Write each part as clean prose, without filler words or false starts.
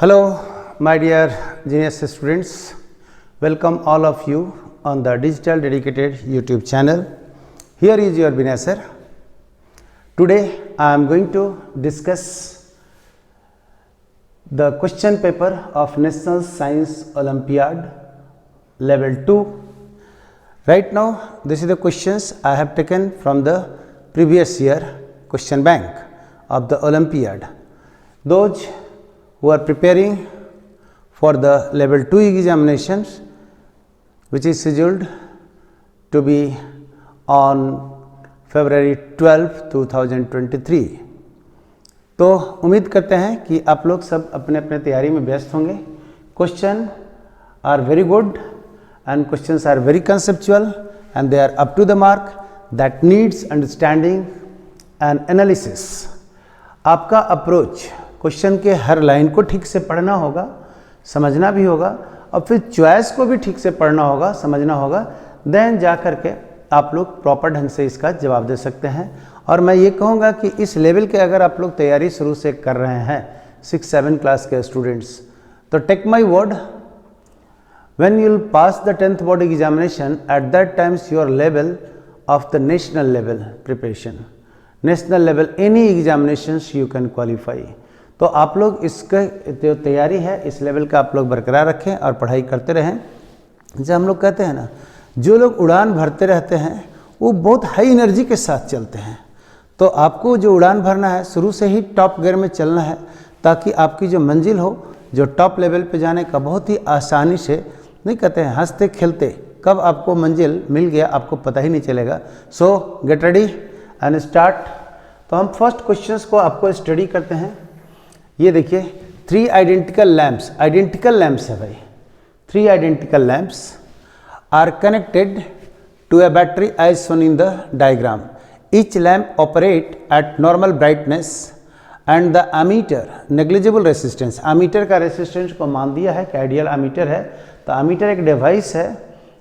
Hello, my dear genius students. Welcome all of you on the Digital Dedicated YouTube channel. Here is your Vinay sir. Today I am going to discuss the question paper of National Science Olympiad Level 2. Right now, this is the questions I have taken from the previous year question bank of the Olympiad. Those who are preparing for the level 2 examinations, which is scheduled to be on February 12, 2023. तो उम्मीद करते हैं कि आप लोग सब अपने अपने तैयारी में व्यस्त होंगे. Question are very good and questions are very conceptual and they are up to the mark that needs understanding and analysis. आपका अप्रोच क्वेश्चन के हर लाइन को ठीक से पढ़ना होगा, समझना भी होगा और फिर चॉइस को भी ठीक से पढ़ना होगा, समझना होगा. देन जा करके आप लोग प्रॉपर ढंग से इसका जवाब दे सकते हैं. और मैं ये कहूँगा कि इस लेवल के अगर आप लोग तैयारी शुरू से कर रहे हैं 6-7 क्लास के स्टूडेंट्स, तो take my word, when you will pass the 10th board examination, at that times your level of the national level preparation, national level any examinations you can qualify. तो आप लोग इसका जो तैयारी है इस लेवल का आप लोग बरकरार रखें और पढ़ाई करते रहें. जैसे हम लोग कहते हैं ना, जो लोग उड़ान भरते रहते हैं वो बहुत हाई एनर्जी के साथ चलते हैं. तो आपको जो उड़ान भरना है शुरू से ही टॉप गियर में चलना है, ताकि आपकी जो मंजिल हो, जो टॉप लेवल पे जाने का बहुत ही आसानी से, नहीं कहते हैं हंसते खेलते, कब आपको मंजिल मिल गया आपको पता ही नहीं चलेगा. सो गेट रेडी एंड स्टार्ट. तो हम फर्स्ट क्वेश्चंस को आपको स्टडी करते हैं. ये देखिए, 3 आइडेंटिकल लैंप्स, आइडेंटिकल लैंप्स है भाई, 3 identical lamps are connected to a battery as shown in the diagram. Each lamp operate at normal brightness and the ammeter negligible resistance. Ammeter का resistance को मान दिया है कि आइडियल अमीटर है. तो अमीटर एक डिवाइस है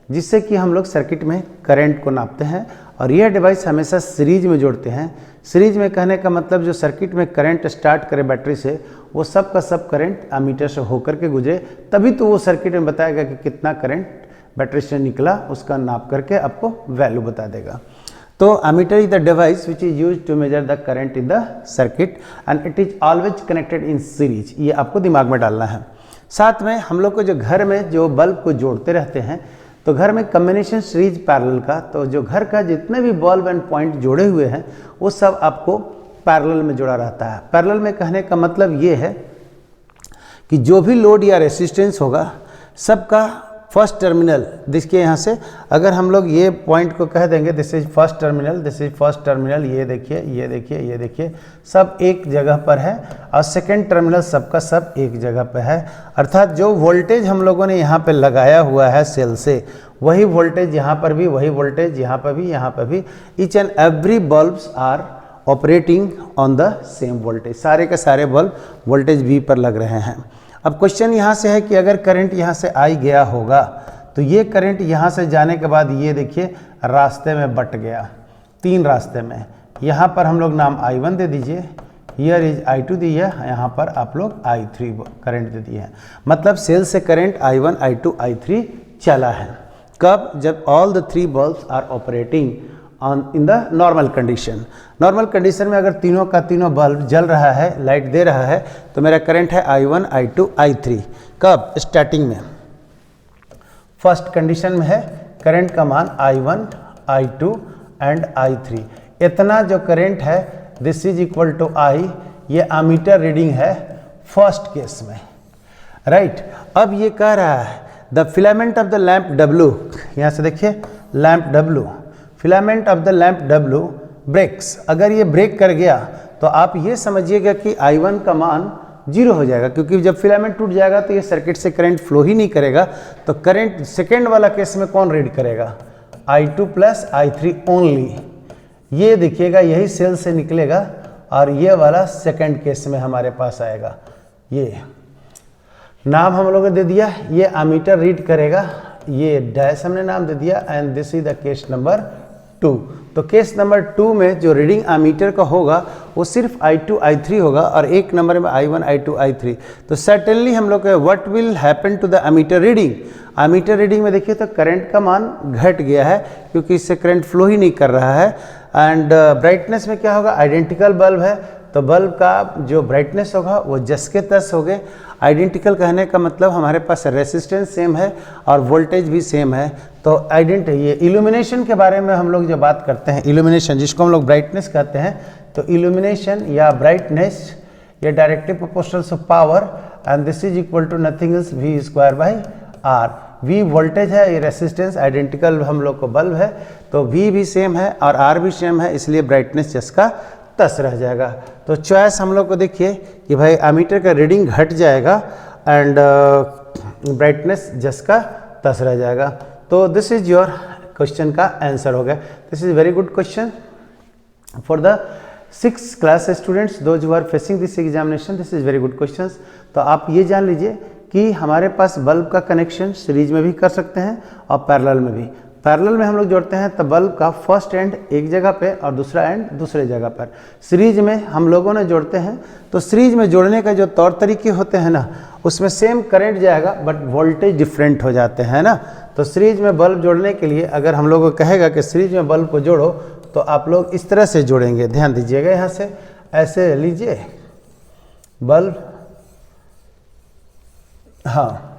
जिससे कि हम लोग सर्किट में करंट को नापते हैं और यह डिवाइस हमेशा सीरीज में जोड़ते हैं. सीरीज में कहने का मतलब जो सर्किट में करंट स्टार्ट करे बैटरी से, वो सब का सब करंट अमीटर से होकर के गुजरे, तभी तो वो सर्किट में बताएगा कि कितना करंट बैटरी से निकला, उसका नाप करके आपको वैल्यू बता देगा. तो ammeter is the device which is use to measure the current in the circuit and it is always connected in series. ये आपको दिमाग में डालना है. साथ में हम लोग को जो घर में जो बल्ब को जोड़ते रहते हैं, तो घर में कम्बिनेशन सीरीज पैरेलल का, तो जो घर का जितने भी बल्ब एंड पॉइंट जोड़े हुए हैं वो सब आपको पैरेलल में जोड़ा रहता है. पैरेलल में कहने का मतलब ये है कि जो भी लोड या रेसिस्टेंस होगा सबका फर्स्ट टर्मिनल, देखिए यहाँ से अगर हम लोग ये पॉइंट को कह देंगे this is first terminal, this is first terminal, ये देखिए, ये देखिए, ये देखिए, सब एक जगह पर है और सेकंड टर्मिनल सबका सब एक जगह पर है. अर्थात जो वोल्टेज हम लोगों ने यहाँ पे लगाया हुआ है सेल से, वही वोल्टेज यहाँ पर भी, वही वोल्टेज यहाँ पर भी, यहाँ पर भी. Each and every bulbs are operating on the same voltage. सारे के सारे बल्ब वोल्टेज V पर लग रहे हैं. अब क्वेश्चन यहाँ से है कि अगर करंट यहाँ से आई गया होगा तो ये करंट यहाँ से जाने के बाद ये देखिए रास्ते में बट गया, 3 रास्ते में. यहाँ पर हम लोग नाम I1 दे दीजिए, हियर इज I2 दिया, यहाँ पर आप लोग I3 करंट दे दिए हैं. मतलब सेल से करंट I1, I2, I3 चला है. कब? जब all the 3 bulbs are operating on in the normal condition. Normal condition में अगर तीनों का तीनों बल्ब जल रहा है, लाइट दे रहा है, तो मेरा करंट है I1, I2, I3. कब? स्टार्टिंग में. फर्स्ट कंडीशन में है करंट का मान I1, I2 एंड I3. इतना जो करंट है this is equal to I, ये अमीटर रीडिंग है फर्स्ट केस में, राइट. अब ये कह रहा है the filament of the lamp W, यहाँ से देखिए lamp W, filament of the lamp W breaks. अगर ये ब्रेक कर गया तो आप ये समझिएगा कि I1 का मान 0 हो जाएगा, क्योंकि जब फिलामेंट टूट जाएगा तो ये सर्किट से करंट फ्लो ही नहीं करेगा. तो करंट सेकेंड वाला केस में कौन रीड करेगा? I2 plus I3 only. ये देखिएगा यही सेल से निकलेगा और ये वाला सेकेंड केस में हमारे पास आएगा. ये नाम हम लोगों ने दे दिया, ये अमीटर रीड करेगा, ये डैश हमने नाम दे दिया and this is the case number 2. तो केस नंबर 2 में जो रीडिंग अमीटर का होगा वो सिर्फ I2 I3 होगा और एक नंबर में I1 I2 I3। तो सर्टेनली हम लोग का what will happen to the ammeter reading, ammeter reading में देखिए तो करंट का मान घट गया है क्योंकि इससे करंट फ्लो ही नहीं कर रहा है। एंड ब्राइटनेस में क्या होगा, आइडेंटिकल बल्ब है तो बल्ब का जो ब्राइटनेस होगा वो जस के तस हो गए। आइडेंटिकल कहने का मतलब हमारे पास रेसिस्टेंस सेम है और वोल्टेज भी सेम है। तो ये इल्यूमिनेशन के बारे में हम लोग जो बात करते हैं, इल्यूमिनेशन जिसको हम लोग ब्राइटनेस कहते हैं, तो इल्यूमिनेशन या ब्राइटनेस ये directly proportional to power and this is equal to nothing is V square by R। V voltage है, ये रेसिस्टेंस, आइडेंटिकल हम लोग को बल्ब है तो V भी सेम है और R भी सेम है, इसलिए ब्राइटनेस जिसका तस रह जाएगा। तो चॉइस हम लोग को देखिए कि भाई एमीटर का रीडिंग घट जाएगा एंड ब्राइटनेस जिसका तस रह जाएगा। तो दिस इज योर क्वेश्चन का आंसर हो गया। This is very good question for the 6th class students those who are facing this examination, this is very good questions. तो आप ये जान लीजिए कि हमारे पास बल्ब का कनेक्शन सीरीज में भी कर सकते हैं और पैरेलल में भी। पैरेलल में हम लोग जोड़ते हैं तो बल्ब का फर्स्ट एंड एक जगह पे और दूसरा एंड दूसरे जगह पर। सीरीज में हम लोगों ने जोड़ते हैं तो सीरीज में जोड़ने का जो तौर तरीके होते हैं ना, उसमें सेम करंट जाएगा बट वोल्टेज डिफरेंट हो जाते हैं ना। तो सीरीज में बल्ब जोड़ने के लिए अगर हम लोगों को कहेगा कि सीरीज में बल्ब को जोड़ो तो आप लोग इस तरह से जोड़ेंगे। ध्यान दीजिएगा, यहाँ से ऐसे लीजिए बल्ब, हाँ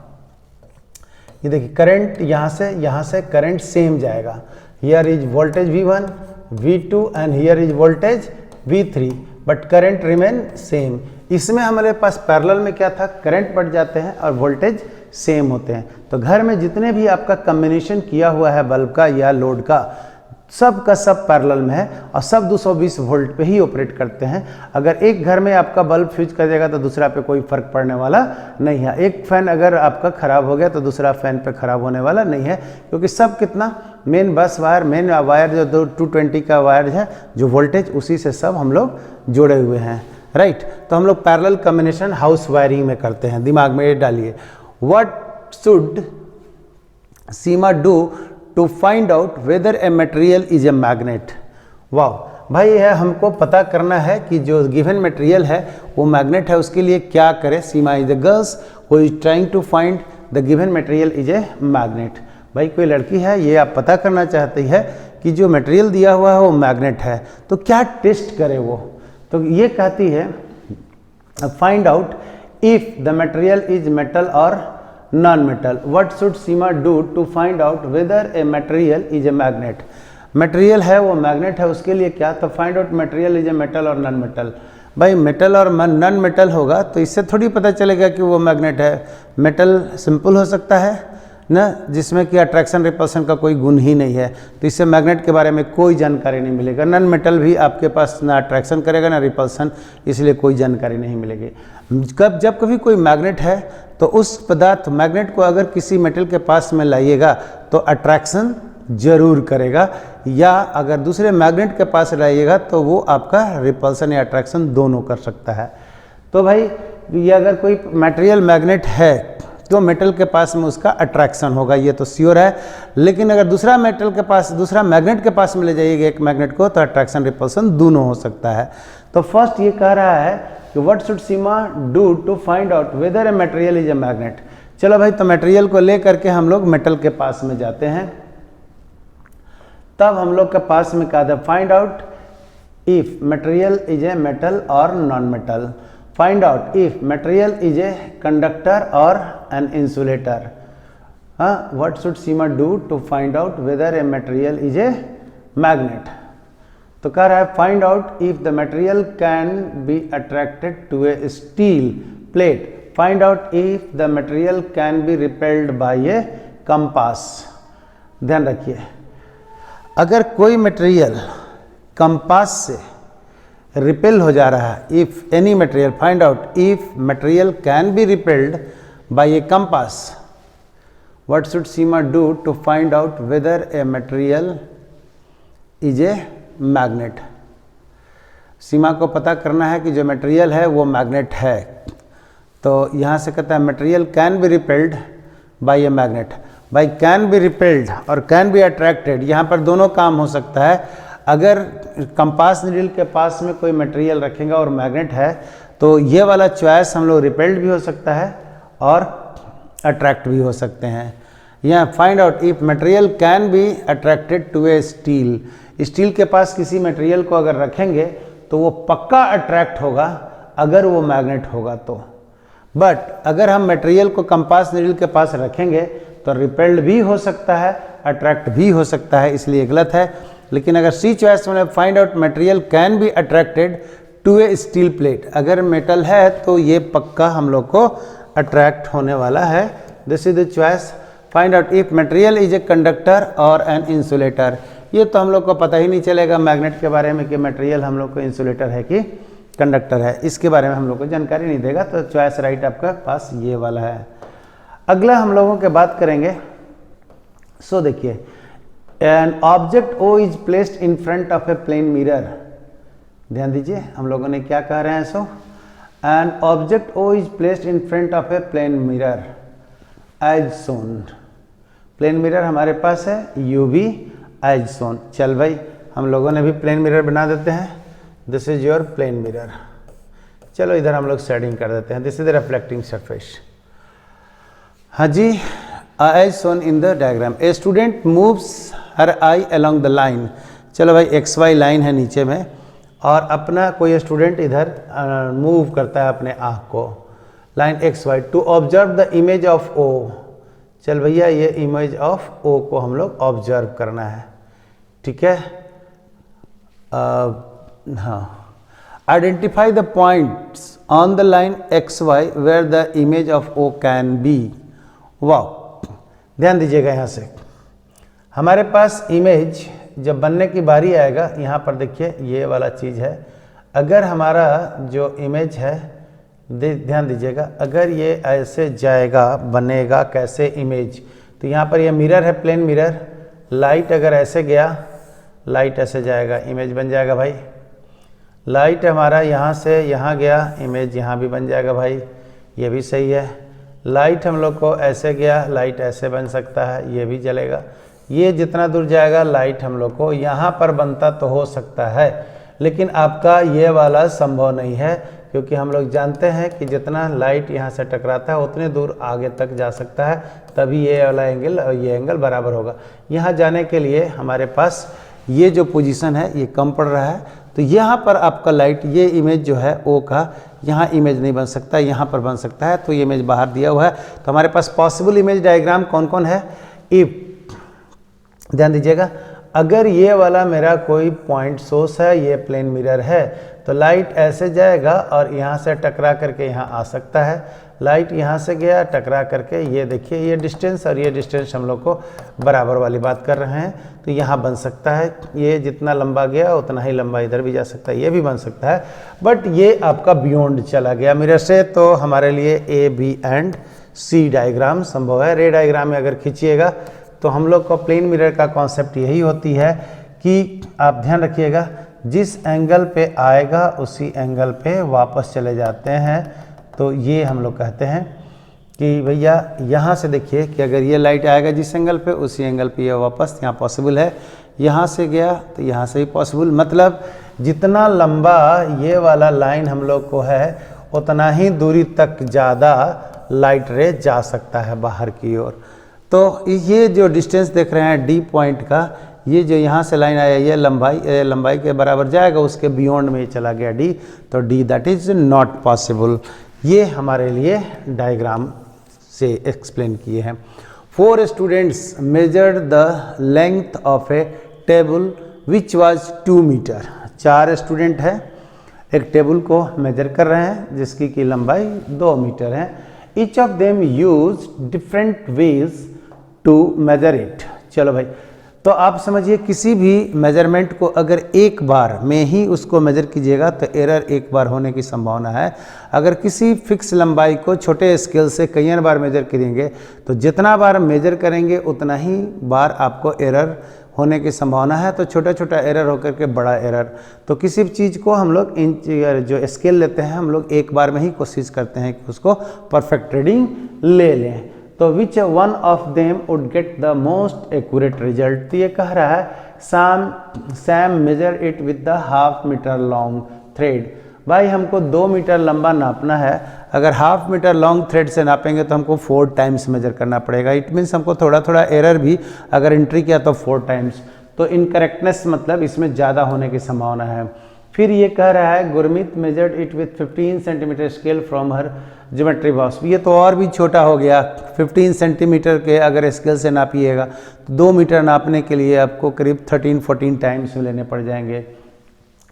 ये देखिए करंट यहाँ से करंट सेम जाएगा। Here is voltage V1 V2 and here is voltage V3 but current remain same. इसमें हमारे पास पैरेलल में क्या था, करंट बढ़ जाते हैं और वोल्टेज सेम होते हैं। तो घर में जितने भी आपका कॉम्बिनेशन किया हुआ है बल्ब का या लोड का, सब का सब पैरेलल में है और सब 220 वोल्ट पे ही ऑपरेट करते हैं। अगर एक घर में आपका बल्ब फ्यूज कर देगा तो दूसरा पे कोई फर्क पड़ने वाला नहीं है। एक फैन अगर आपका खराब हो गया तो दूसरा फैन पे खराब होने वाला नहीं है, क्योंकि सब कितना main bus wire, main wire जो 220 का वायर है जो वोल्टेज, उसी से सब हम लोग जुड़े हुए हैं, राइट। तो हम लोग पैरेलल कॉम्बिनेशन हाउस वायरिंग में करते हैं, दिमाग में ये डालिए। What should Seema do to find out whether a material is a magnet. वाह भाई, यह हमको पता करना है कि जो गिवन मटेरियल है वो मैग्नेट है, उसके लिए क्या करें। Seema is the girls who is trying to find the given material is a magnet. भाई कोई लड़की है, ये आप पता करना चाहती है कि जो मटेरियल दिया हुआ है वो मैग्नेट है, तो क्या टेस्ट करे वो। तो ये कहती है find out if the material is metal और non-metal. What should Seema do to find out whether a material is a magnet? Material है वो मैग्नेट है, उसके लिए क्या, तो find out material is a metal और नॉन मेटल। भाई मेटल और नॉन मेटल होगा तो इससे थोड़ी पता चलेगा कि वो मैग्नेट है। मेटल सिंपल हो सकता है ना, जिसमें कि अट्रैक्शन रिपल्सन का कोई गुण ही नहीं है, तो इससे मैग्नेट के बारे में कोई जानकारी नहीं मिलेगा। नॉन मेटल भी आपके पास ना अट्रैक्शन करेगा ना रिपल्सन, इसलिए कोई जानकारी नहीं मिलेगी। जब कभी कोई मैग्नेट है तो उस पदार्थ मैग्नेट को अगर किसी मेटल के पास में लाइएगा तो अट्रैक्शन जरूर करेगा, या अगर दूसरे मैग्नेट के पास लाइएगा तो वो आपका रिपल्सन या अट्रैक्शन दोनों कर सकता है। तो भाई ये अगर कोई मटेरियल मैग्नेट है तो मेटल के पास में उसका अट्रैक्शन होगा, ये तो श्योर है। लेकिन अगर दूसरा मेटल के पास, दूसरा मैग्नेट के पास में ले जाइएगा एक मैग्नेट को, तो अट्रैक्शन रिपल्सन दोनों हो सकता है। तो फर्स्ट ये कह रहा है कि what should Seema do to find out whether a material is a magnet. चलो भाई, तो मटेरियल को ले करके हम लोग मेटल के पास में जाते हैं। तब हम लोग के पास में कहा था find out if material is a metal और non metal. Find out if material is a conductor और एन इंसुलेटर। हाँ, what should Seema do to find out whether a material is a magnet. तो कह रहा है find out if the material can be attracted to a steel plate. Find out if the material can be repelled by a compass. ध्यान रखिए, अगर कोई material compass से repel हो जा रहा है, if any material, find out if material can be repelled by a compass, what should Seema do to find out whether a material is a magnet. Seema को पता करना है कि जो मटेरियल है वो मैग्नेट है। तो यहाँ से कहता है material can be repelled by a magnet. By can be repelled और कैन बी अट्रैक्टेड, यहाँ पर दोनों काम हो सकता है। अगर कंपास नीडल के पास में कोई मटेरियल रखेंगे और मैग्नेट है तो ये वाला चॉइस हम लोग रिपेल्ड भी हो सकता है और अट्रैक्ट भी हो सकते हैं। यहाँ find out if material can be attracted to a steel, steel के पास किसी मटेरियल को अगर रखेंगे तो वो पक्का अट्रैक्ट होगा अगर वो मैग्नेट होगा तो। बट अगर हम मटेरियल को कंपास नीडल के पास रखेंगे तो रिपेल्ड भी हो सकता है, अट्रैक्ट भी हो सकता है, इसलिए गलत है। लेकिन अगर सी चॉइस में find out material can be attracted to a steel plate, अगर मेटल है तो ये पक्का हम लोग को अट्रैक्ट होने वाला है। This is the choice. Find out if material is a conductor और एन इंसुलेटर, ये तो हम लोग को पता ही नहीं चलेगा मैग्नेट के बारे में कि मटेरियल हम लोग को इंसुलेटर है कि कंडक्टर है, इसके बारे में हम लोग को जानकारी नहीं देगा। तो चॉइस राइट आपका पास ये वाला है। अगला हम लोगों के बात करेंगे। सो देखिए, an object O is placed in front of a plane mirror, ध्यान दीजिए हम लोगों ने क्या कह रहे हैं। So an object O is placed in front of a plane mirror as shown, plane mirror हमारे पास है यूवी एज सोन। चल भाई हम लोगों ने भी प्लेन मिरर बना देते हैं। This is your plane mirror. चलो इधर हम लोग शेडिंग कर देते हैं। This is the reflecting surface. हाँ जी, as shown in the diagram, a student moves her eye along the line. चलो भाई एक्स वाई लाइन है नीचे में और अपना कोई स्टूडेंट इधर मूव करता है अपने आँख को, line X Y, to observe the image of O. चल भैया ये इमेज ऑफ ओ को हम लोग ऑब्जर्व करना है, ठीक है। हाँ, identify the points on the line X Y where the image of O can be. वाह, ध्यान दीजिएगा यहाँ से हमारे पास इमेज जब बनने की बारी आएगा, यहाँ पर देखिए ये वाला चीज़ है। अगर हमारा जो इमेज है ध्यान दीजिएगा, अगर ये ऐसे जाएगा बनेगा कैसे इमेज, तो यहाँ पर ये मिरर है, प्लेन मिरर, लाइट अगर ऐसे गया, लाइट ऐसे जाएगा, इमेज बन जाएगा भाई। लाइट हमारा यहाँ से यहाँ गया, इमेज यहाँ भी बन जाएगा भाई, ये भी सही है। लाइट हम लोग को ऐसे गया, लाइट ऐसे बन सकता है, ये भी जलेगा। ये जितना दूर जाएगा लाइट हम लोग को यहाँ पर बनता तो हो सकता है, लेकिन आपका ये वाला संभव नहीं है, क्योंकि हम लोग जानते हैं कि जितना लाइट यहाँ से टकराता है उतने दूर आगे तक जा सकता है, तभी ये वाला एंगल और ये एंगल बराबर होगा। यहाँ जाने के लिए हमारे पास ये जो पोजीशन है ये कम पड़ रहा है, तो यहाँ पर आपका लाइट, ये इमेज जो है ओ का, यहाँ इमेज नहीं बन सकता, यहाँ पर बन सकता है, तो ये इमेज बाहर दिया हुआ है। तो हमारे पास पॉसिबल इमेज डायग्राम कौन कौन है। इफ, ध्यान दीजिएगा, अगर ये वाला मेरा कोई पॉइंट सोर्स है, ये प्लेन मिरर है, तो लाइट ऐसे जाएगा और यहाँ से टकरा करके यहाँ आ सकता है। लाइट यहाँ से गया टकरा करके, ये देखिए ये डिस्टेंस और ये डिस्टेंस हम लोग को बराबर वाली बात कर रहे हैं, तो यहाँ बन सकता है। ये जितना लंबा गया उतना ही लंबा इधर भी जा सकता है, ये भी बन सकता है। बट ये आपका बियॉन्ड चला गया मिरर से, तो हमारे लिए A B and C diagram संभव है। रे डायग्राम में अगर खींचिएगा तो हम लोग को प्लेन मिरर का कॉन्सेप्ट यही होती है कि आप ध्यान रखिएगा, जिस एंगल पे आएगा उसी एंगल पे वापस चले जाते हैं। तो ये हम लोग कहते हैं कि भैया यहाँ से देखिए कि अगर ये लाइट आएगा जिस एंगल पे, उसी एंगल पे ये वापस यहाँ पॉसिबल है। यहाँ से गया तो यहाँ से भी पॉसिबल, मतलब जितना लंबा ये वाला लाइन हम लोग को है उतना ही दूरी तक ज़्यादा लाइट रे जा सकता है बाहर की ओर। तो ये जो डिस्टेंस देख रहे हैं डी पॉइंट का, ये जो यहाँ से लाइन आया ये लंबाई के बराबर जाएगा, उसके बियॉन्ड में चला गया डी, तो D that is not possible. ये हमारे लिए डायग्राम से एक्सप्लेन किए हैं। 4 students measured the length of a table which was 2 metre. 4 student हैं, एक टेबल को मेजर कर रहे हैं जिसकी की लंबाई 2 मीटर है। Each of them use different ways to measure it. चलो भाई, तो आप समझिए किसी भी मेजरमेंट को अगर एक बार में ही उसको मेजर कीजिएगा तो एरर एक बार होने की संभावना है। अगर किसी फिक्स लंबाई को छोटे स्केल से कई बार मेजर करेंगे तो जितना बार मेजर करेंगे उतना ही बार आपको एरर होने की संभावना है। तो छोटा छोटा एरर होकर के बड़ा एरर, तो किसी भी चीज़ को हम लोग जो स्केल लेते हैं हम लोग एक बार में ही कोशिश करते हैं कि उसको परफेक्ट रीडिंग ले लें। तो which one of them would get the most accurate result. तो ये कह रहा है Sam measure it with the half metre long thread. भाई हमको 2 मीटर लंबा नापना है, अगर हाफ मीटर लॉन्ग थ्रेड से नापेंगे तो हमको 4 टाइम्स मेजर करना पड़ेगा। इट मीन्स हमको थोड़ा थोड़ा एरर भी अगर एंट्री किया तो 4 टाइम्स, तो इनकरेक्टनेस मतलब इसमें ज़्यादा होने की संभावना है। फिर ये कह रहा है Gurmeet measured it with 15 centimetre scale from her geometry box. ये तो और भी छोटा हो गया, 15 सेंटीमीटर के अगर स्केल से नापिएगा तो 2 मीटर नापने के लिए आपको करीब 13-14 टाइम्स लेने पड़ जाएंगे,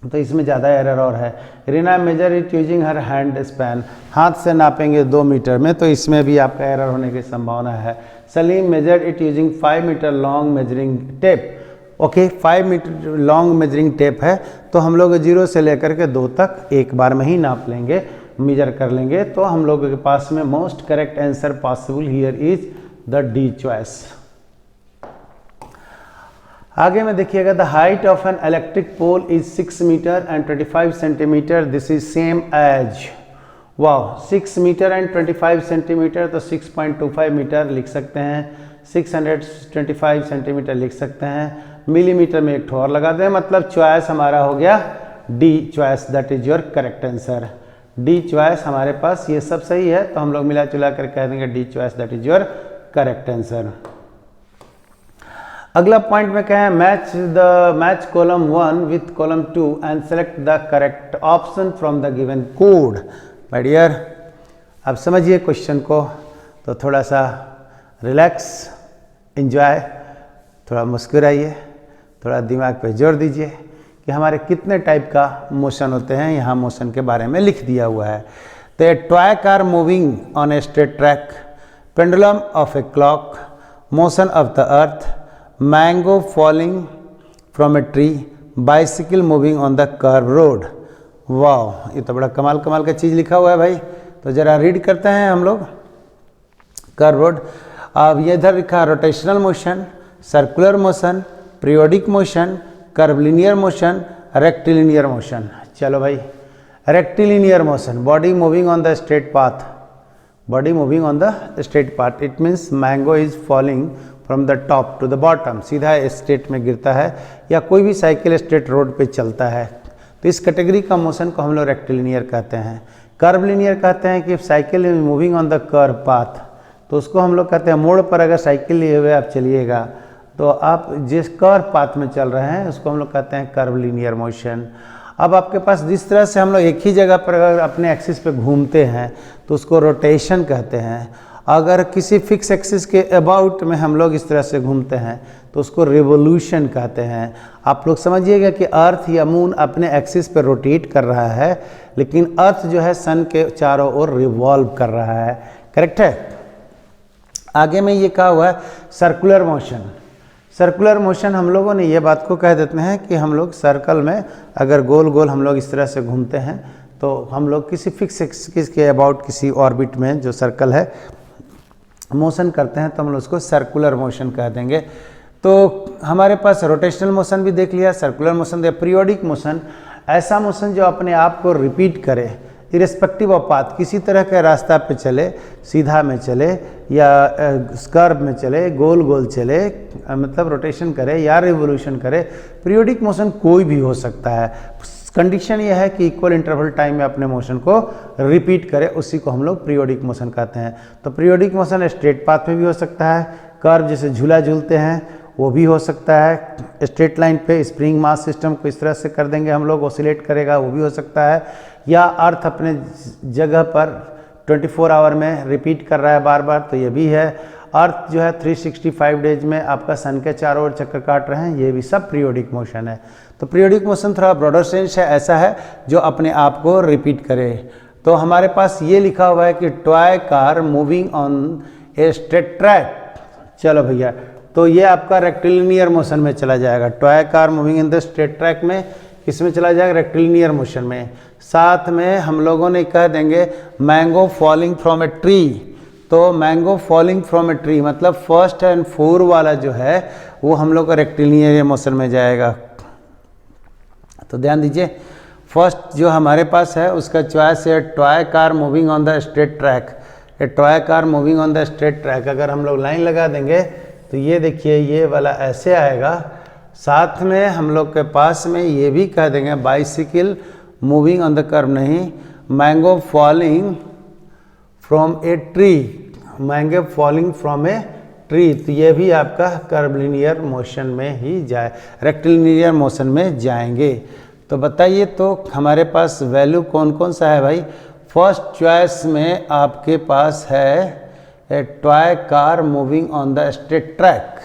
तो इसमें ज़्यादा एरर और है। Reena major it using her hand span, हाथ से नापेंगे 2 मीटर में, तो इसमें भी आपका एरर होने की संभावना है। Salim measure it using 5 metre long measuring tape. Okay 5 metre long measuring tape है, तो हम लोग 0 से लेकर के 2 तक एक बार में ही नाप लेंगे, मेजर कर लेंगे। तो हम लोगों के पास में most correct answer possible here is the D choice. आगे में देखिएगा the height of an electric pole is 6 metre and 25 centimetre, this is same as. वाह, 6 मीटर एंड 25 सेंटीमीटर, तो 6.25 मीटर लिख सकते हैं, 625 सेंटीमीटर लिख सकते हैं। मिलीमीटर में एक ठोर लगा दें, मतलब चॉइस हमारा हो गया D choice, that is your correct answer. D choice हमारे पास ये सब सही है, तो हम लोग मिला जुला कर कह देंगे D choice that is your correct answer. अगला पॉइंट में कहें match column 1 with column 2 and select the correct option from the given code. My dear, अब समझिए क्वेश्चन को, तो थोड़ा सा रिलैक्स, एंजॉय, थोड़ा मुस्कुराइए, थोड़ा दिमाग पे जोर दीजिए कि हमारे कितने टाइप का मोशन होते हैं। यहाँ मोशन के बारे में लिख दिया हुआ है। तो ए toy car moving on a straight track, pendulum of a clock, motion of the earth, mango falling from a tree, bicycle moving on the curve road. वाह, ये तो बड़ा कमाल कमाल का चीज़ लिखा हुआ है भाई। तो ज़रा रीड करते हैं हम लोग। कर्व रोड, अब ये इधर लिखा rotational motion, circular motion, periodic motion, curvilinear motion, rectilinear motion. चलो भाई, rectilinear motion, body moving on the straight path, body moving on the straight path, it means mango is falling from the top to the bottom, सीधा straight में गिरता है, या कोई भी cycle straight road पे चलता है, तो इस कैटेगरी का मोशन को हम लोग रेक्टिलिनियर कहते हैं। कर्वलिनियर कहते हैं कि cycle is moving on the curve path, तो उसको हम लोग कहते हैं मोड़ पर अगर साइकिल लिए हुए आप चलिएगा तो आप जिस कर्व पाथ में चल रहे हैं उसको हम लोग कहते हैं कर्वलिनियर मोशन। अब आपके पास जिस तरह से हम लोग एक ही जगह पर अगर अपने एक्सिस पे घूमते हैं तो उसको रोटेशन कहते हैं। अगर किसी फिक्स एक्सिस के अबाउट में हम लोग इस तरह से घूमते हैं तो उसको रिवोल्यूशन कहते हैं। आप लोग समझिएगा कि अर्थ या मून अपने एक्सिस पे रोटेट कर रहा है, लेकिन अर्थ जो है सन के चारों ओर रिवॉल्व कर रहा है। करेक्ट है। आगे में ये कहा हुआ है सर्कुलर मोशन। सर्कुलर मोशन हम लोगों ने ये बात को कह देते हैं कि हम लोग सर्कल में अगर गोल गोल हम लोग इस तरह से घूमते हैं तो हम लोग किसी फिक्स एक्सिस के अबाउट किसी ऑर्बिट में जो सर्कल है मोशन करते हैं, तो हम लोग उसको सर्कुलर मोशन कह देंगे। तो हमारे पास रोटेशनल मोशन भी देख लिया, सर्कुलर मोशन दिया, पीरियोडिक मोशन, ऐसा मोशन जो अपने आप को रिपीट करे इरेस्पेक्टिव ऑफ पाथ, किसी तरह के रास्ता पे चले, सीधा में चले या कर्व में चले, गोल गोल चले, मतलब रोटेशन करे या रिवोल्यूशन करे। पीरियोडिक मोशन कोई भी हो सकता है, कंडीशन यह है कि इक्वल इंटरवल टाइम में अपने मोशन को रिपीट करे, उसी को हम लोग पीरियोडिक मोशन कहते हैं। तो पीरियोडिक मोशन स्ट्रेट पाथ में भी हो सकता है, कर्व जैसे झूला झूलते हैं वो भी हो सकता है, स्ट्रेट लाइन पे स्प्रिंग मास सिस्टम को इस तरह से कर देंगे हम लोग ऑसिलेट करेगा, वो भी हो सकता है, या अर्थ अपने जगह पर 24 आवर में रिपीट कर रहा है बार बार, तो ये भी है। अर्थ जो है 365 डेज में आपका सन के चारों ओर चक्कर काट रहे हैं, ये भी सब पीरियोडिक मोशन है। तो पीरियोडिक मोशन थोड़ा ब्रॉडर सेंस है, ऐसा है जो अपने आप को रिपीट करे। तो हमारे पास ये लिखा हुआ है कि toy car moving on a straight track. चलो भैया, तो ये आपका रेक्टिलिनियर मोशन में चला जाएगा। Toy car moving in the straight track में किसमें चला जाएगा? रेक्टिलिनियर मोशन में। साथ में हम लोगों ने कह देंगे mango falling from a tree, तो mango falling from a tree मतलब फर्स्ट एंड फोर वाला जो है वो हम लोग का रेक्टिलिनियर मोशन में जाएगा। तो ध्यान दीजिए, फर्स्ट जो हमारे पास है उसका चॉइस है toy car moving on the straight track. A toy car moving on the straight track, अगर हम लोग लाइन लगा देंगे तो ये देखिए ये वाला ऐसे आएगा, साथ में हम लोग के पास में ये भी कह देंगे bicycle moving on the curve नहीं, mango falling from a tree, mango falling from a tree, तो ये भी आपका कर्वलिनियर मोशन में ही जाए, रेक्टिलिनियर मोशन में जाएंगे। तो बताइए तो हमारे पास वैल्यू कौन कौन सा है भाई। फर्स्ट चॉइस में आपके पास है ए toy car moving on the straight track,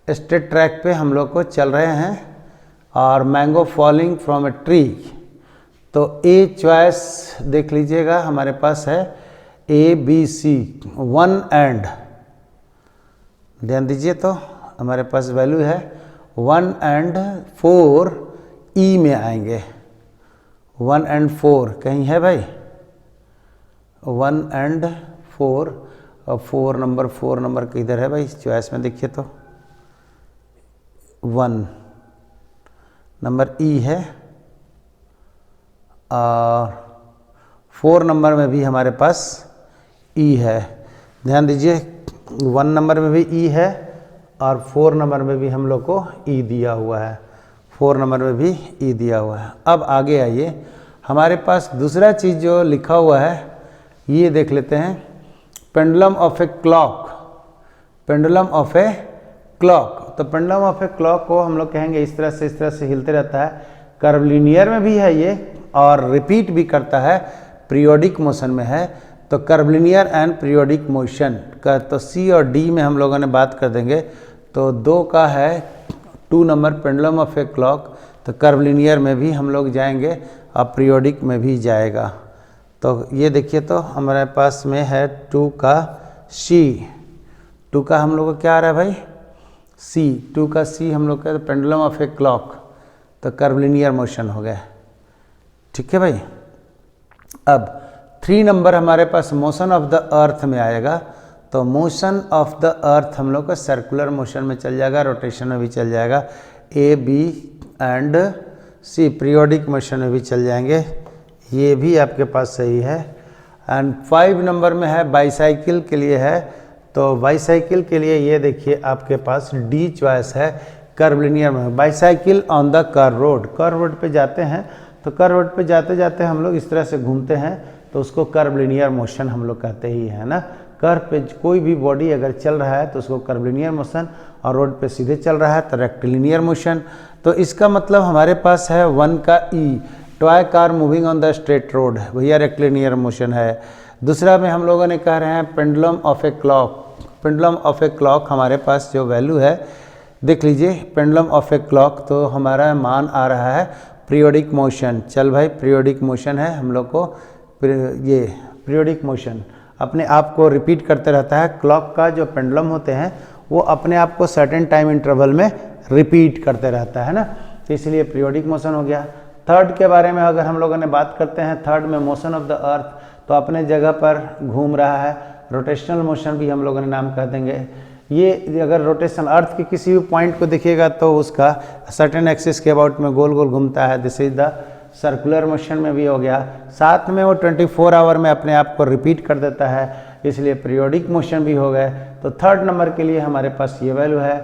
straight track पे हम लोग को चल रहे हैं, और mango falling from a tree. तो ए चॉइस देख लीजिएगा हमारे पास है ए बी सी, 1 एंड, ध्यान दीजिए तो हमारे पास वैल्यू है 1 एंड 4 ई में आएंगे, 1 एंड 4 कहीं है भाई, 1 एंड 4, और 4 नंबर किधर है भाई चॉइस में, देखिए तो 1 नंबर ई है, और 4 नंबर में भी हमारे पास ई है, ध्यान दीजिए 1 नंबर में भी ई है और 4 नंबर में भी हम लोग को ई दिया हुआ है, 4 नंबर में भी ई दिया हुआ है। अब आगे आइए, हमारे पास दूसरा चीज़ जो लिखा हुआ है ये देख लेते हैं, pendulum of a clock, pendulum of a clock. तो पेंडुलम ऑफ ए क्लॉक को हम लोग कहेंगे इस तरह से हिलते रहता है, कर्वलिनियर में भी है ये और रिपीट भी करता है, पीरियोडिक मोशन में है। तो कर्वलिनियर एंड पीरियोडिक मोशन का तो सी और डी में हम लोगों ने बात कर देंगे। तो 2 का है 2 number pendulum of a clock, तो कर्वलिनियर में भी हम लोग जाएंगे और पीरियोडिक में भी जाएगा। तो ये देखिए तो हमारे पास में है 2 का सी, 2 का हम लोग को क्या आ रहा है भाई सी, 2 का सी हम लोग का पेंडुलम ऑफ ए क्लॉक, तो कर्वलिनियर मोशन हो गया, ठीक है भाई। अब 3 नंबर हमारे पास मोशन ऑफ द अर्थ में आएगा, तो मोशन ऑफ द अर्थ हम लोग का सर्कुलर मोशन में चल जाएगा, रोटेशन में भी चल जाएगा, A B and C, periodic motion में भी चल जाएंगे, ये भी आपके पास सही है। एंड 5 नंबर में है बाईसाइकिल के लिए है, तो बाईसाइकिल के लिए ये देखिए आपके पास डी चॉइस है, कर्वलिनियर में, bicycle on the curve road, curve road पे जाते हैं, तो कर्व रोड पे जाते जाते हम लोग इस तरह से घूमते हैं, तो उसको कर्वलिनियर मोशन हम लोग कहते ही है ना। कर्व पे कोई भी बॉडी अगर चल रहा है तो उसको कर्वलिनियर मोशन, और रोड पे सीधे चल रहा है तो रेक्टिलिनियर मोशन। तो इसका मतलब हमारे पास है 1 का E, toy car moving on the straight road, भैया रेक्टिलिनियर मोशन है। दूसरा में हम लोगों ने कह रहे हैं pendulum of a clock, pendulum of a clock हमारे पास जो वैल्यू है देख लीजिए, पेंडुलम ऑफ ए क्लॉक तो हमारा मान आ रहा है पीरियोडिक मोशन, चल भाई पीरियोडिक मोशन है, हम लोग को ये पीरियोडिक मोशन अपने आप को रिपीट करते रहता है। क्लॉक का जो पेंडुलम होते हैं वो अपने आप को सर्टेन टाइम इंटरवल में रिपीट करते रहता है ना, तो इसलिए पीरियोडिक मोशन हो गया। थर्ड के बारे में अगर हम लोगों ने बात करते हैं, थर्ड में मोशन ऑफ द अर्थ, तो अपने जगह पर घूम रहा है, रोटेशनल मोशन भी हम लोगों ने नाम कह देंगे। ये अगर रोटेशन अर्थ के किसी भी पॉइंट को देखिएगा तो उसका सर्टेन एक्सिस के अबाउट में गोल गोल घूमता है, this is the circular motion में भी हो गया। साथ में वो 24 आवर में अपने आप को रिपीट कर देता है, इसलिए पीरियोडिक मोशन भी हो गए। तो थर्ड नंबर के लिए हमारे पास ये वैल्यू है।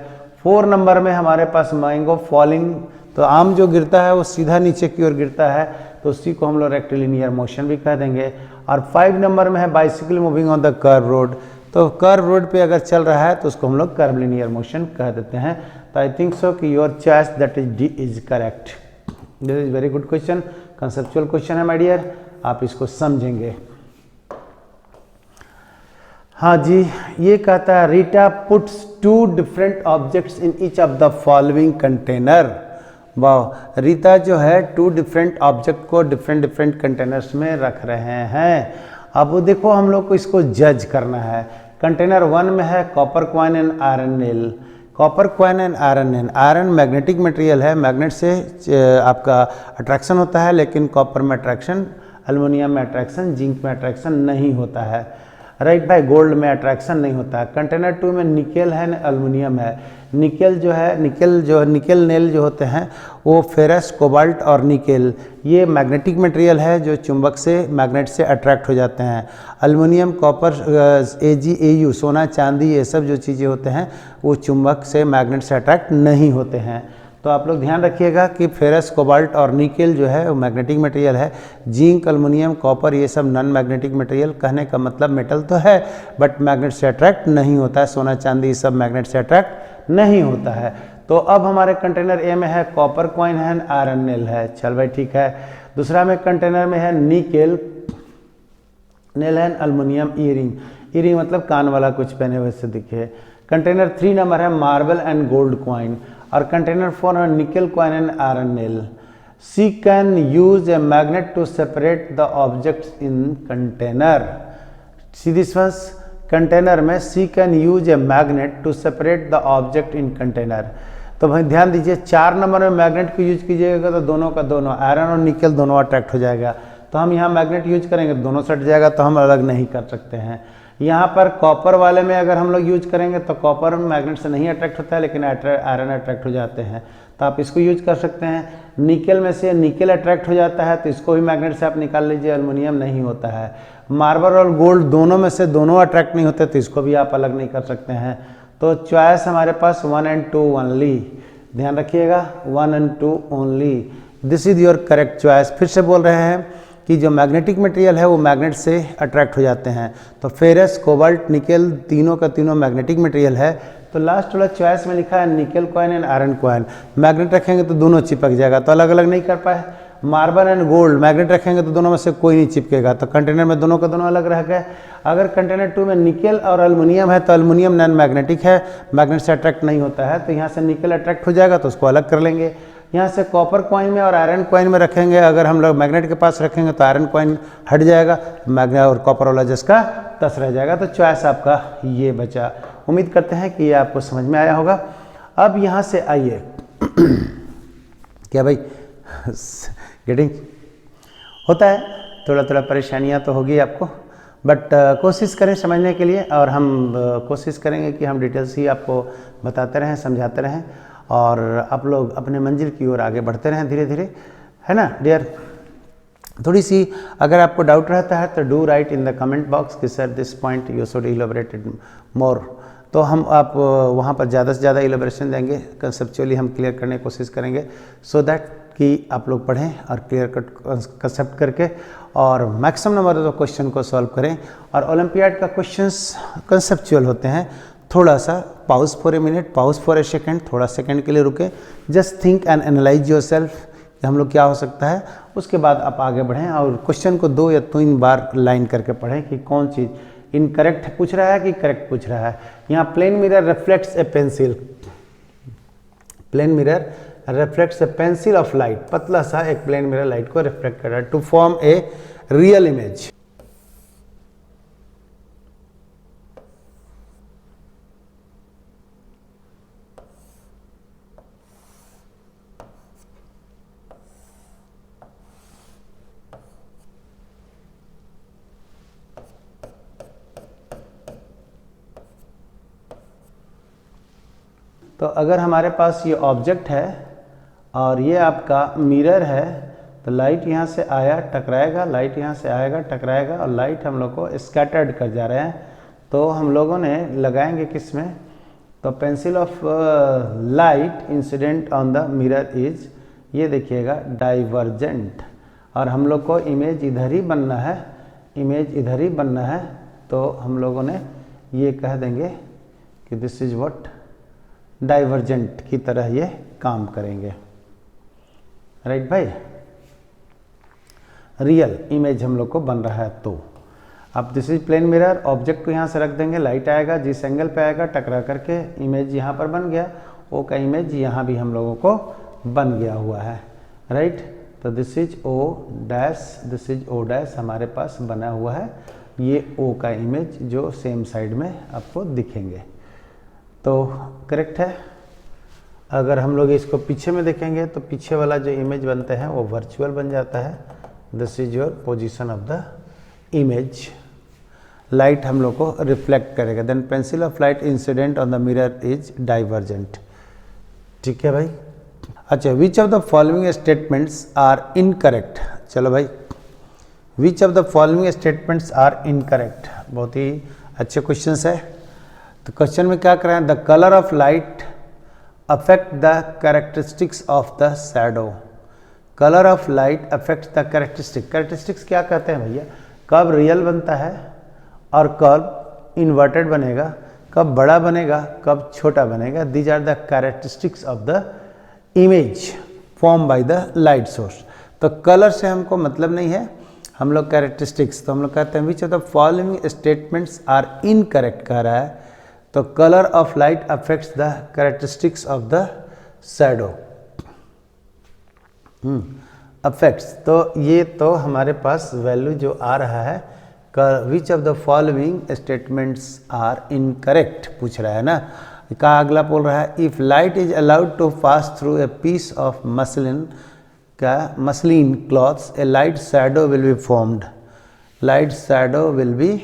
4 नंबर में हमारे पास मैंगो फॉलिंग, तो आम जो गिरता है वो सीधा नीचे की ओर गिरता है, तो उसी को हम लोग रेक्टिलिनियर मोशन भी कह देंगे। और 5 नंबर में है bicycle moving on the curve road, तो कर्व रोड पे अगर चल रहा है तो उसको हम लोग कर्वलिनियर मोशन कह देते हैं। तो आई थिंक सो कि your choice that is D is correct. This is very good question, conceptual question है माय डियर, आप इसको समझेंगे। हाँ जी, ये कहता है Rita puts 2 different objects in each of the following container. वाह, रीता जो है 2 डिफरेंट ऑब्जेक्ट को डिफरेंट कंटेनर्स में रख रहे हैं। अब वो देखो हम लोग को इसको जज करना है। कंटेनर 1 में है copper coin and iron nail, copper coin and iron nail. Iron magnetic material है, मैग्नेट से आपका अट्रैक्शन होता है, लेकिन कॉपर में अट्रैक्शन, एल्युमिनियम में अट्रैक्शन, जिंक में अट्रैक्शन नहीं होता है। राइट भाई, गोल्ड में अट्रैक्शन नहीं होता है। कंटेनर 2 में निकेल है, एल्युमिनियम है। निकेल जो है, निकेल नेल जो होते हैं वो फेरस, कोबाल्ट और निकेल, ये मैग्नेटिक मटेरियल है जो चुंबक से, मैग्नेट से अट्रैक्ट हो जाते हैं। एल्युमिनियम, कॉपर, Ag, Au, सोना, चांदी, ये सब जो चीज़ें होते हैं वो चुंबक से, मैग्नेट से अट्रैक्ट नहीं होते हैं। तो आप लोग ध्यान रखिएगा कि फेरस, कोबाल्ट और निकेल जो है वो मैग्नेटिक मटेरियल है। जिंक, एल्युमिनियम, कॉपर, ये सब नॉन मैग्नेटिक मटेरियल। कहने का मतलब मेटल तो है बट मैग्नेट से अट्रैक्ट नहीं होता है। सोना, चांदी, ये सब मैग्नेट से अट्रैक्ट नहीं होता है। तो अब हमारे कंटेनर ए में है कॉपर कॉइन है, आयरन नेल है। चल भाई ठीक है। दूसरा में कंटेनर में है निकेल नेल है, एल्युमिनियम ईयरिंग। ईयरिंग मतलब कान वाला कुछ पहने हुए से दिखे। कंटेनर 3 नंबर है मार्बल एंड गोल्ड कॉइन। और कंटेनर 4 है nickel coin and iron nail. See can use a magnet to separate the objects in container. See this one, container में see can use a magnet to separate the object in container. तो भाई ध्यान दीजिए 4 number में magnet को use कीजिएगा तो दोनों का दोनों, आयरन और निकेल दोनों अट्रैक्ट हो जाएगा। तो हम यहाँ मैग्नेट यूज करेंगे दोनों सट जाएगा, तो हम अलग नहीं कर सकते हैं। यहाँ पर कॉपर वाले में अगर हम लोग यूज करेंगे तो कॉपर मैग्नेट से नहीं अट्रैक्ट होता है लेकिन आयरन अट्रैक्ट हो जाते हैं, तो आप इसको यूज कर सकते हैं। निकेल में से निकेल अट्रैक्ट हो जाता है तो इसको भी मैग्नेट से आप निकाल लीजिए, एल्युमिनियम नहीं होता है। मार्बल और गोल्ड दोनों में से दोनों अट्रैक्ट नहीं होते तो इसको भी आप अलग नहीं कर सकते हैं। तो चॉइस हमारे पास 1 and 2 ओनली। ध्यान रखिएगा 1 and 2 only, this is your correct choice. फिर से बोल रहे हैं कि जो मैग्नेटिक मटेरियल है वो मैग्नेट से अट्रैक्ट हो जाते हैं। तो फेरस, कोबाल्ट, निकेल तीनों का तीनों मैग्नेटिक मटेरियल है। तो लास्ट वाला चॉइस में लिखा है nickel coin and iron coin. Magnet रखेंगे तो दोनों चिपक जाएगा, तो अलग अलग नहीं कर पाए। मार्बल एंड गोल्ड मैग्नेट रखेंगे तो दोनों में से कोई नहीं चिपकेगा, तो कंटेनर में दोनों का दोनों अलग रह गए। अगर कंटेनर 2 में निकेल और एल्युमिनियम है तो एल्युमिनियम नॉन मैग्नेटिक है, मैग्नेट से अट्रैक्ट नहीं होता है, तो यहाँ से निकेल अट्रैक्ट हो जाएगा तो उसको अलग कर लेंगे। यहाँ से कॉपर कॉइन में और आयरन कॉइन में रखेंगे, अगर हम लोग मैग्नेट के पास रखेंगे तो आयरन कॉइन हट जाएगा, मैग्नेट और कॉपर वाला जिसका तस रह जाएगा। तो चॉइस आपका ये बचा। उम्मीद करते हैं कि ये आपको समझ में आया होगा। अब यहाँ से आइए क्या भाई गेटिंग होता है, थोड़ा थोड़ा परेशानियाँ तो होगी आपको, बट कोशिश करें समझने के लिए, और हम कोशिश करेंगे कि हम डिटेल्स ही आपको बताते रहें, समझाते रहें, और आप लोग अपने मंजिल की ओर आगे बढ़ते रहें धीरे धीरे, है ना डियर। थोड़ी सी अगर आपको डाउट रहता है तो do write in the comment box कि sir this point you should elaborated more, तो हम आप वहाँ पर ज़्यादा से ज़्यादा इलेबोरेशन देंगे, कंसेप्चुअली हम क्लियर करने की कोशिश करेंगे, सो दैट कि आप लोग पढ़ें और क्लियर कट कंसेप्ट करके और मैक्सिमम नंबर ऑफ क्वेश्चन को सॉल्व करें। और ओलंपियाड का क्वेश्चंस कंसेप्चुअल होते हैं, थोड़ा सा pause for a minute, pause for a second, थोड़ा सेकेंड के लिए रुके, just think and analyse your self कि हम लोग क्या हो सकता है, उसके बाद आप आगे बढ़ें और क्वेश्चन को 2 या 3 बार लाइन करके पढ़ें कि कौन चीज़ इनकरेक्ट पूछ रहा है कि करेक्ट पूछ रहा है। यहाँ plane mirror reflects a pencil, plane mirror reflects a pencil of light, पतला सा एक प्लेन मिरर लाइट को रिफ्लेक्ट कर रहा है to form a real image. तो अगर हमारे पास ये ऑब्जेक्ट है और ये आपका मिरर है, तो लाइट यहाँ से आया टकराएगा, लाइट यहाँ से आएगा टकराएगा, और लाइट हम लोग को स्कैटर्ड कर जा रहे हैं, तो हम लोगों ने लगाएंगे किस में, तो pencil of light incident on the mirror is, ये देखिएगा डाइवर्जेंट, और हम लोग को इमेज इधर ही बनना है, इमेज इधर ही बनना है, तो हम लोगों ने ये कह देंगे कि दिस इज व्हाट, डाइवर्जेंट की तरह ये काम करेंगे, राइट भाई। रियल इमेज हम लोग को बन रहा है, तो अब this is plane mirror, object को यहाँ से रख देंगे, लाइट आएगा, जिस एंगल पे आएगा टकरा करके इमेज यहाँ पर बन गया, ओ का इमेज यहाँ भी हम लोगों को बन गया हुआ है, राइट। तो this is O dash, this is O dash हमारे पास बना हुआ है, ये ओ का इमेज जो सेम साइड में आपको दिखेंगे, तो करेक्ट है। अगर हम लोग इसको पीछे में देखेंगे तो पीछे वाला जो इमेज बनते हैं वो वर्चुअल बन जाता है, this is your position of the image, light हम लोग को रिफ्लेक्ट करेगा। Then pencil of light incident on the mirror is divergent. ठीक है भाई। अच्छा, which of the following statements are incorrect. चलो भाई, which of the following statements are incorrect, बहुत ही अच्छे क्वेश्चंस है। तो क्वेश्चन में क्या कराएं, the colour of light affect the characteristics of the shadow. Colour of light affect the characteristics क्या कहते हैं भैया, कब रियल बनता है और कब इन्वर्टेड बनेगा, कब बड़ा बनेगा, कब छोटा बनेगा। These are the characteristics of the image form by the light source. तो कलर से हमको मतलब नहीं है, हम लोग कैरेक्टरिस्टिक्स, तो हम लोग कहते हैं which of the following statements are incorrect कह रहा है। तो colour of light affects the characteristics of the shadow. Affects, तो ये तो हमारे पास वैल्यू जो आ रहा है, which of the following statements are incorrect पूछ रहा है ना। का अगला बोल रहा है, if light is allowed to pass through a piece of muslin cloths a light shadow will be formed. Light shadow will be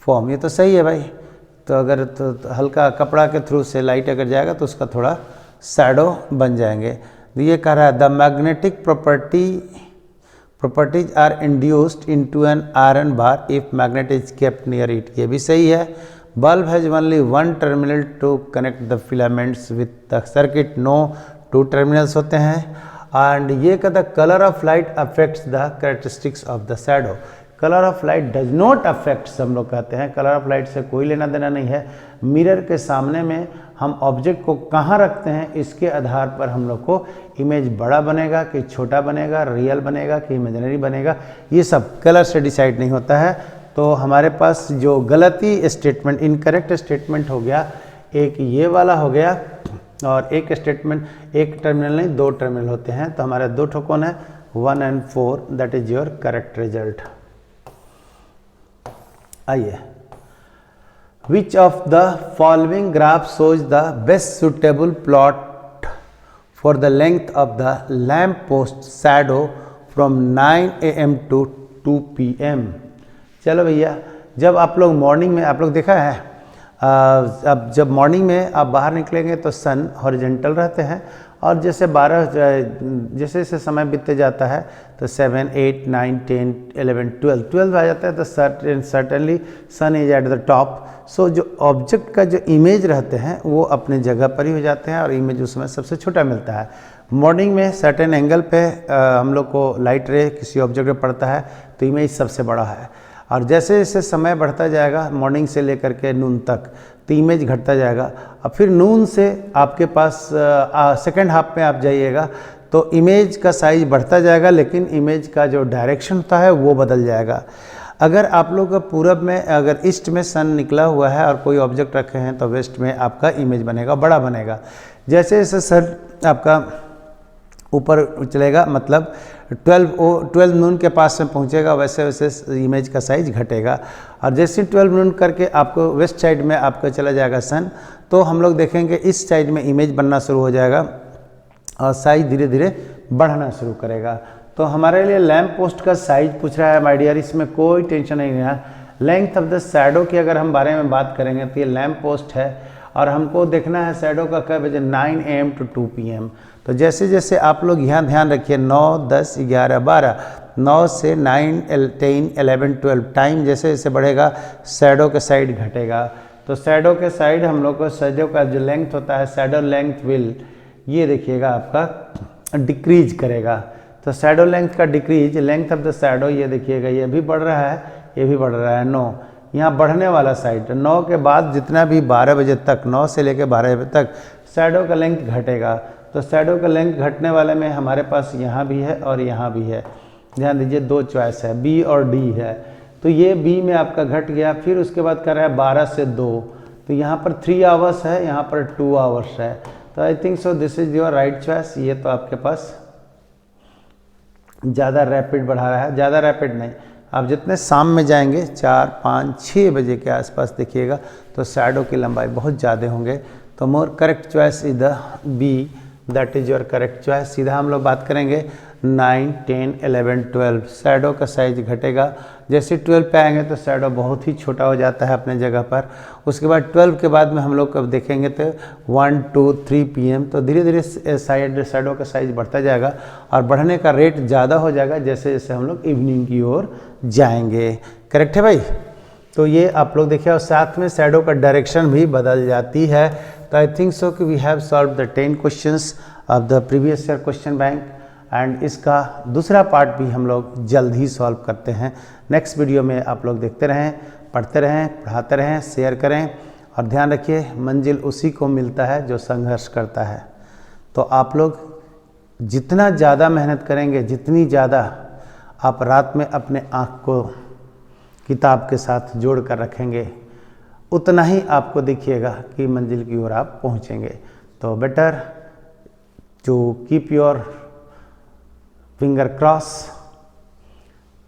form, ये तो सही है भाई। तो अगर तो हल्का कपड़ा के थ्रू से लाइट अगर जाएगा तो उसका थोड़ा शैडो बन जाएंगे। ये कह रहा है the magnetic properties are induced into an iron bar if magnet is kept near it. ये भी सही है। Bulb has only one terminal to connect the filaments with the circuit, no 2 terminals होते हैं। एंड ये कहता है colour of light affects the characteristics of the shadow. Colour of light does not affects, हम लोग कहते हैं कलर ऑफ लाइट से कोई लेना देना नहीं है। मिरर के सामने में हम ऑब्जेक्ट को कहाँ रखते हैं, इसके आधार पर हम लोग को इमेज बड़ा बनेगा कि छोटा बनेगा, रियल बनेगा कि इमेजिनरी बनेगा, ये सब कलर से डिसाइड नहीं होता है। तो हमारे पास जो गलती स्टेटमेंट, इनकरेक्ट स्टेटमेंट हो गया, एक ये वाला हो गया, और एक स्टेटमेंट, एक टर्मिनल नहीं 2 टर्मिनल होते हैं। तो हमारे 2 ठोकन है 1 and 4, that is your correct result. आइए, which of the following graph shows the best suitable plot for the length of the lamp post shadow from 9 AM to 2 PM। चलो भैया, जब आप लोग मॉर्निंग में, आप लोग देखा है अब जब मॉर्निंग में आप बाहर निकलेंगे तो सन हॉरिजेंटल रहते हैं, और जैसे 12 जैसे जैसे समय बीतते जाता है तो 7, 8, 9, 10, 11, 12 आ जाता है, तो certainly sun is at the top. So जो ऑब्जेक्ट का जो इमेज रहते हैं वो अपने जगह पर ही हो जाते हैं, और इमेज उस समय सबसे छोटा मिलता है। मॉर्निंग में सर्टेन एंगल पे हम लोग को लाइट रे किसी ऑब्जेक्ट पे पड़ता है तो इमेज सबसे बड़ा है, और जैसे जैसे समय बढ़ता जाएगा मॉर्निंग से लेकर के नून तक तो इमेज घटता जाएगा। अब फिर नून से आपके पास सेकेंड हाफ में आप जाइएगा तो इमेज का साइज बढ़ता जाएगा, लेकिन इमेज का जो डायरेक्शन होता है वो बदल जाएगा। अगर आप लोग पूरब में, अगर ईस्ट में सन निकला हुआ है और कोई ऑब्जेक्ट रखे हैं तो वेस्ट में आपका इमेज बनेगा, बड़ा बनेगा। जैसे जैसे सन आपका ऊपर चलेगा, मतलब 12 नून के पास में पहुंचेगा, वैसे वैसे इमेज का साइज घटेगा। और जैसे 12 नून करके आपको वेस्ट साइड में आपका चला जाएगा सन, तो हम लोग देखेंगे इस साइड में इमेज बनना शुरू हो जाएगा और साइज धीरे धीरे बढ़ना शुरू करेगा। तो हमारे लिए लैम्प पोस्ट का साइज पूछ रहा है माय डियर, इसमें कोई टेंशन नहीं है। लेंथ ऑफ द शैडो की अगर हम बारे में बात करेंगे तो ये लैम्प पोस्ट है, और हमको देखना है शैडो का कब बजे, 9 AM to 2 PM। तो जैसे जैसे आप लोग यहाँ ध्यान रखिए, 9, 10, 11, 12, 9 से 9, 10, 11, 12 टाइम जैसे जैसे बढ़ेगा शैडो का साइड घटेगा। तो शैडो के साइड हम लोग को, शैडो का जो लेंथ होता है, शैडो लेंथ विल, ये देखिएगा आपका डिक्रीज करेगा। तो शैडो लेंथ का decrease, length of the shadow, ये देखिएगा ये भी बढ़ रहा है, ये भी बढ़ रहा है। 9 यहाँ बढ़ने वाला साइड, 9 के बाद जितना भी 12 बजे तक, 9 से लेकर 12 बजे तक शैडो का लेंथ घटेगा। तो शैडो का लेंथ घटने वाले में हमारे पास यहाँ भी है और यहाँ भी है। ध्यान दीजिए 2 चॉइस है, बी और डी है। तो ये बी में आपका घट गया। फिर उसके बाद कर रहा है 12 से 2, तो यहाँ पर 3 आवर्स है, यहाँ पर 2 आवर्स है। तो आई think so this is your right choice. ये तो आपके पास ज़्यादा रैपिड बढ़ा रहा है, ज़्यादा रैपिड नहीं। आप जितने शाम में जाएंगे 4, 5, 6 बजे के आसपास देखिएगा तो शैडो की लंबाई बहुत ज़्यादा होंगे। तो more correct choice is the B, that is your correct choice. सीधा हम लोग बात करेंगे 9, 10, 11, 12 शैडो का साइज घटेगा। जैसे 12 पे आएंगे तो शैडो बहुत ही छोटा हो जाता है अपने जगह पर। उसके बाद 12 के बाद में हम लोग कब देखेंगे तो 1, 2, 3 PM तो धीरे धीरे शैडो का साइज बढ़ता जाएगा और बढ़ने का रेट ज़्यादा हो जाएगा जैसे जैसे हम लोग इवनिंग की ओर जाएंगे। करेक्ट है भाई? तो ये आप लोग देखिए, और साथ में शैडो का डायरेक्शन भी बदल जाती है। तो आई थिंक सो कि we have solve the 10 questions of the previous year question bank and इसका दूसरा पार्ट भी हम लोग जल्द ही सॉल्व करते हैं। नेक्स्ट वीडियो में आप लोग देखते रहें, पढ़ते रहें, पढ़ाते रहें, शेयर करें और ध्यान रखिए मंजिल उसी को मिलता है जो संघर्ष करता है। तो आप लोग जितना ज़्यादा मेहनत करेंगे, जितनी ज़्यादा आप रात में अपने आँख को किताब के साथ जोड़ कर रखेंगे, उतना ही आपको देखिएगा कि मंजिल की ओर आप पहुँचेंगे। तो better to keep your finger cross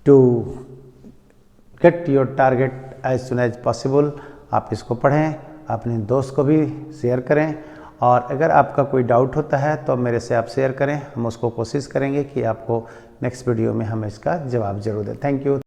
to get your target as soon as possible। आप इसको पढ़ें, अपने दोस्त को भी शेयर करें और अगर आपका कोई डाउट होता है तो मेरे से आप शेयर करें, हम उसको कोशिश करेंगे कि आपको नेक्स्ट वीडियो में हम इसका जवाब जरूर दें। Thank you.